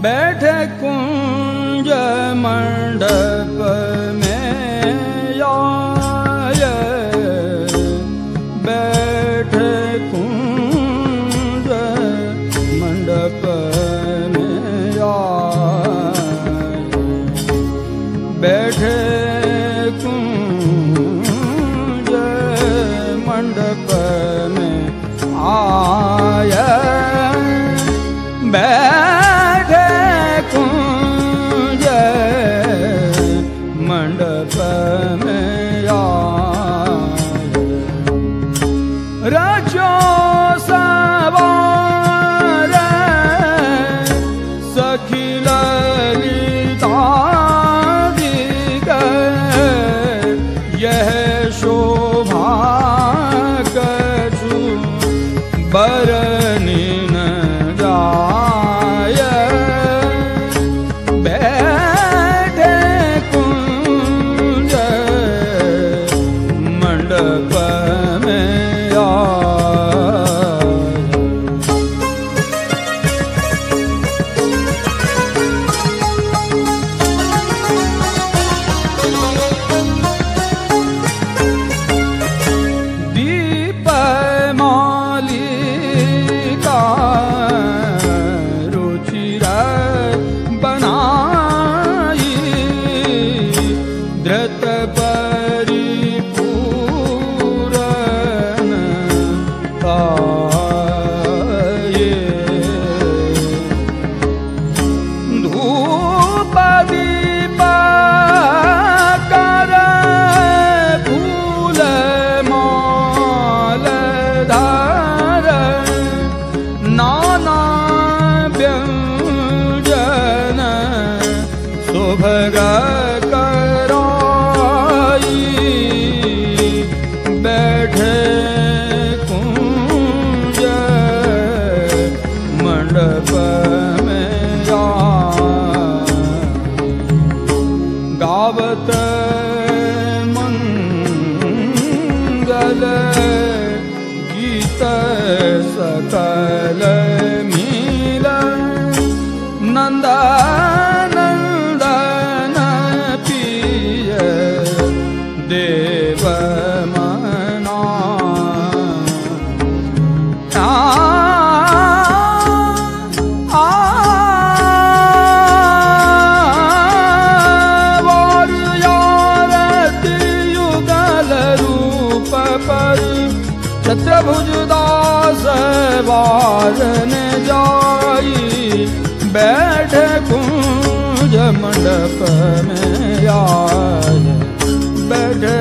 बैठे कुंज मंडप में आए, बैठे कुंज मंडप में आए, बैठे कुंज मंडप में आए, बैठे कुंज मंडप में आए, रचो सवार सखी ललिता यह शोभा कछु बरनी न जाय, बैठे कुंज मंडप में भगा कराई, बैठे कुंज मंडप में गावत मंगल गीत सकल मिल, नंदा देव मना युगल रूप पर छत्रभुजदास वारन जाई, बैठे कुंज मंडप में आए, बैठे